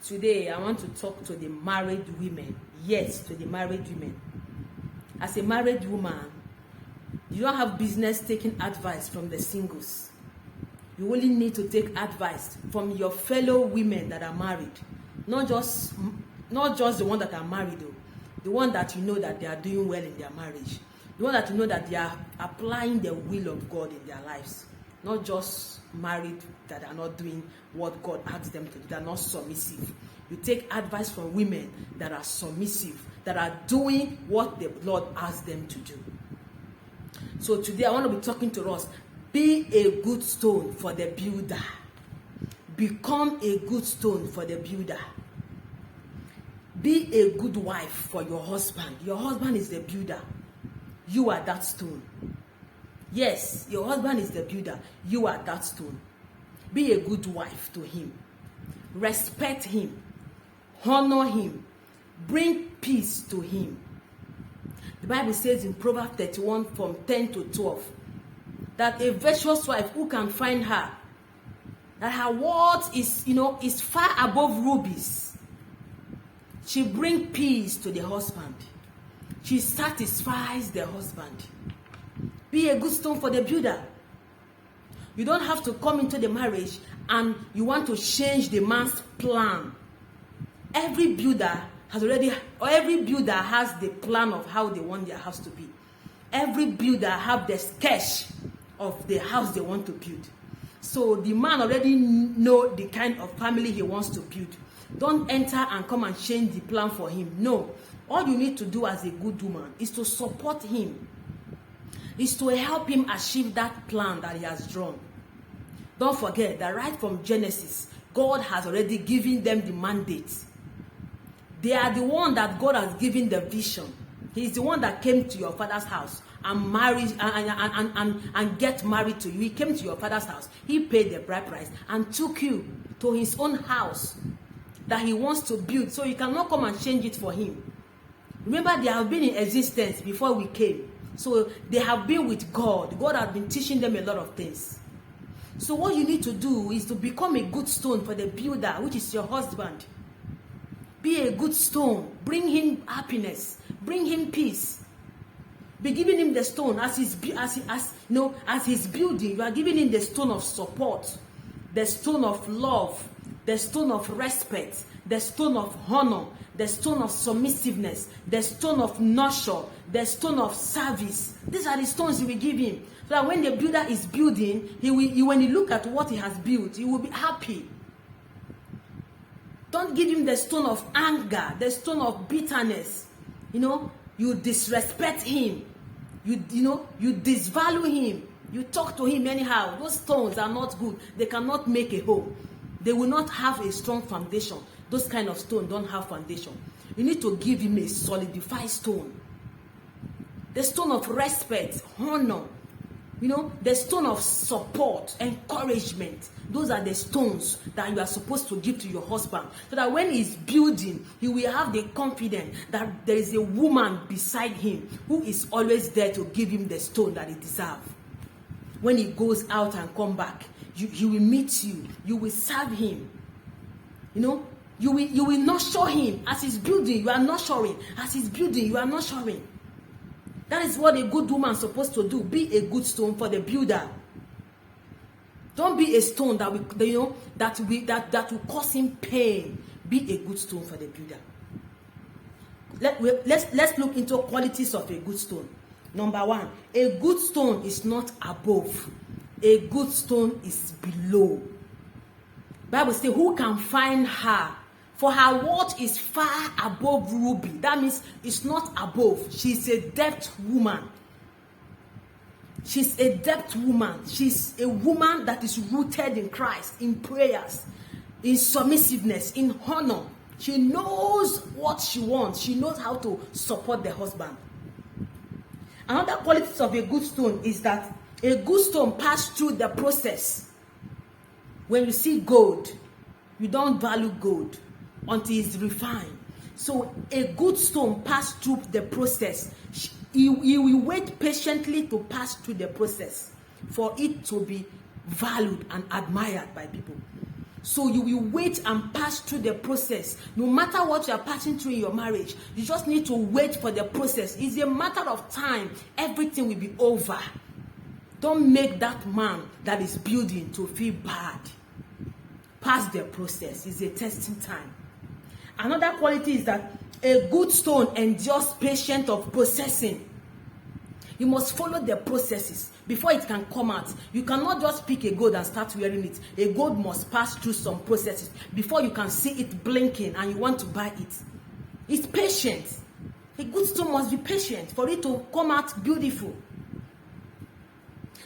Today, I want to talk to the married women. Yes, to the married women. As a married woman, you don't have business taking advice from the singles. You only need to take advice from your fellow women that are married. Not just the one that are married, though. The one that you know that they are doing well in their marriage. The one that you know that they are applying the will of God in their lives. Not just married that are not doing what God asked them to do. They are not submissive. You take advice from women that are submissive, that are doing what the Lord asked them to do. So today I want to be talking to us. Be a good stone for the builder. Become a good stone for the builder. Be a good wife for your husband. Your husband is the builder. You are that stone. Yes, your husband is the builder. You are that stone. Be a good wife to him. Respect him. Honor him. Bring peace to him. The Bible says in Proverbs 31 from 10 to 12 that a virtuous wife, who can find her? That her worth is far above rubies. She brings peace to the husband. She satisfies the husband. Be a good stone for the builder. You don't have to come into the marriage and you want to change the man's plan. Every builder has the plan of how they want their house to be. Every builder have the sketch of the house they want to build. So the man already know the kind of family he wants to build. Don't enter and come and change the plan for him. No. All you need to do as a good woman is to support him. Is to help him achieve that plan that he has drawn. Don't forget that right from Genesis, God has already given them the mandate. They are the one that God has given the vision. He is the one that came to your father's house and married and get married to you. He came to your father's house. He paid the bride price and took you to his own house that he wants to build. So you cannot come and change it for him. Remember, they have been in existence before we came. So they have been with God. God has been teaching them a lot of things. So what you need to do is to become a good stone for the builder, which is your husband. Be a good stone. Bring him happiness. Bring him peace. Be giving him the stone as he's building. You are giving him the stone of support, the stone of love, the stone of respect, the stone of honor, the stone of submissiveness, the stone of nurture, the stone of service. These are the stones you will give him. So that when the builder is building, when he look at what he has built, he will be happy. Don't give him the stone of anger, the stone of bitterness. You disrespect him. You disvalue him. You talk to him anyhow. Those stones are not good. They cannot make a home. They will not have a strong foundation. Those kind of stones don't have foundation. You need to give him a solidified stone. The stone of respect, honor, the stone of support, encouragement. Those are the stones that you are supposed to give to your husband. So that when he's building, he will have the confidence that there is a woman beside him who is always there to give him the stone that he deserves. When he goes out and come back, he will meet you. You will serve him. You will nurture him. As he's building, you are nurturing. As he's building, you are nurturing. That is what a good woman is supposed to do. Be a good stone for the builder. Don't be a stone that will cause him pain. Be a good stone for the builder. Let's look into qualities of a good stone. Number 1, a good stone is not above. A good stone is below. Bible says, who can find her? For her worth is far above ruby. That means it's not above. She's a depth woman. She's a depth woman. She's a woman that is rooted in Christ, in prayers, in submissiveness, in honor. She knows what she wants. She knows how to support the husband. Another quality of a good stone is that a good stone passes through the process. When you see gold, you don't value gold until it's refined. So a good stone passes through the process. You will wait patiently to pass through the process for it to be valued and admired by people. So you will wait and pass through the process. No matter what you are passing through in your marriage, you just need to wait for the process. It's a matter of time. Everything will be over. Don't make that man that is building to feel bad. Pass the process. It's a testing time. Another quality is that a good stone endures patience of processing. You must follow the processes before it can come out. You cannot just pick a gold and start wearing it. A gold must pass through some processes before you can see it blinking and you want to buy it. It's patient. A good stone must be patient for it to come out beautiful.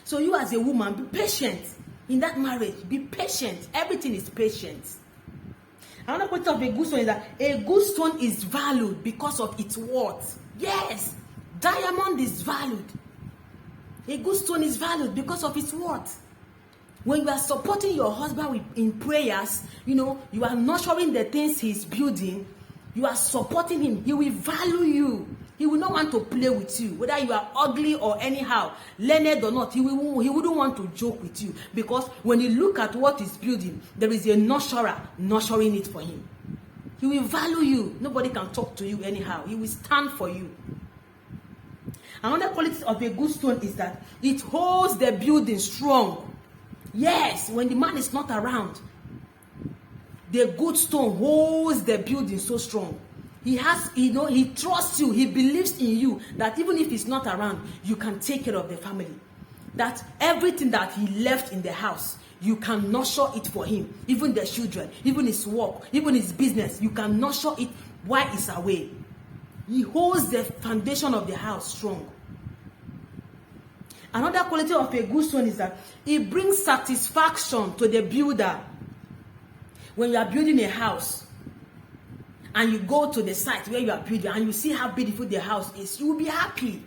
So you as a woman, be patient in that marriage. Be patient. Everything is patient. Another quality of a good stone is that a good stone is valued because of its worth. Yes, diamond is valued. A good stone is valued because of its worth. When you are supporting your husband in prayers, you are nurturing the things he's building, you are supporting him, he will value you. He will not want to play with you, whether you are ugly or anyhow, learned or not. He wouldn't want to joke with you, because when you look at what he's building, there is a nurturer nurturing it for him. He will value you. Nobody can talk to you anyhow. He will stand for you. Another quality of a good stone is that it holds the building strong. Yes, when the man is not around, the good stone holds the building so strong. He trusts you. He believes in you that even if he's not around, you can take care of the family. That everything that he left in the house, you can nurture it for him. Even the children, even his work, even his business, you can nurture it while he's away. He holds the foundation of the house strong. Another quality of a good stone is that it brings satisfaction to the builder. When you are building a house and you go to the site where you are building and you see how beautiful the house is, you will be happy.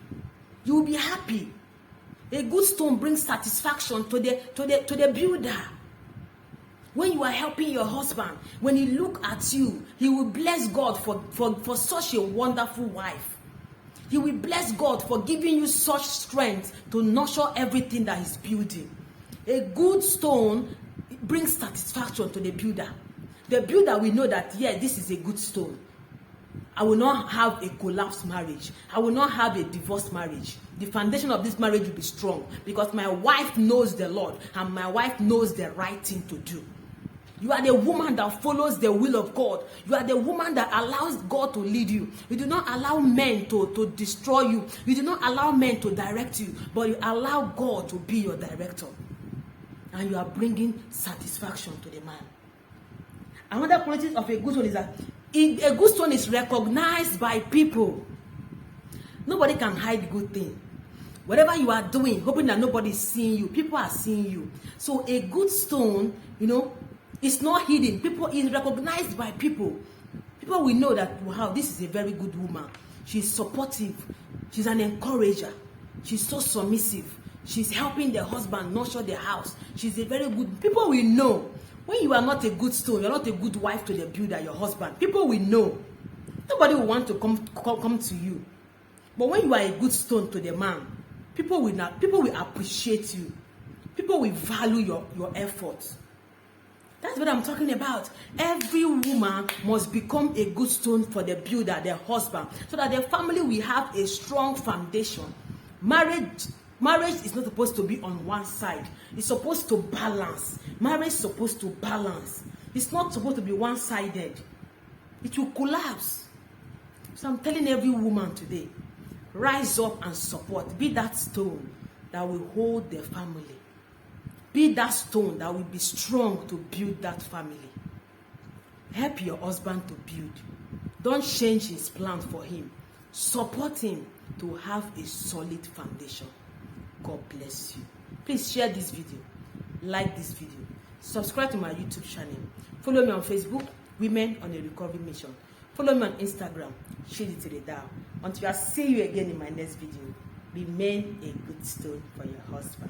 You will be happy. A good stone brings satisfaction to the builder. When you are helping your husband, when he look at you, he will bless God for such a wonderful wife. He will bless God for giving you such strength to nurture everything that he's building. A good stone brings satisfaction to the builder. The builder will know that, yeah, this is a good stone. I will not have a collapsed marriage. I will not have a divorced marriage. The foundation of this marriage will be strong because my wife knows the Lord and my wife knows the right thing to do. You are the woman that follows the will of God. You are the woman that allows God to lead you. You do not allow men to destroy you. You do not allow men to direct you, but you allow God to be your director. And you are bringing satisfaction to the man. Another quality of a good stone is that a good stone is recognized by people. Nobody can hide good thing. Whatever you are doing, hoping that nobody is seeing you, people are seeing you. So a good stone, it's not hidden. People is recognized by people. People will know that, wow, this is a very good woman. She's supportive. She's an encourager. She's so submissive. She's helping the husband nurture the house. She's a very good. People will know. When you are not a good stone, you're not a good wife to the builder, your husband. People will know. Nobody will want to come to you. But when you are a good stone to the man, people will appreciate you. People will value your efforts. That's what I'm talking about. Every woman must become a good stone for the builder, their husband, so that their family will have a strong foundation. Marriage is not supposed to be on one side. It's supposed to balance. Marriage is supposed to balance. It's not supposed to be one-sided. It will collapse. So I'm telling every woman today, rise up and support. Be that stone that will hold the family. Be that stone that will be strong to build that family. Help your husband to build. Don't change his plan for him. Support him to have a solid foundation. God bless you. Please share this video. Like this video. Subscribe to my YouTube channel. Follow me on Facebook, Women on a Recovery Mission. Follow me on Instagram, Shiditiredao. Until I see you again in my next video, remain a good stone for your husband.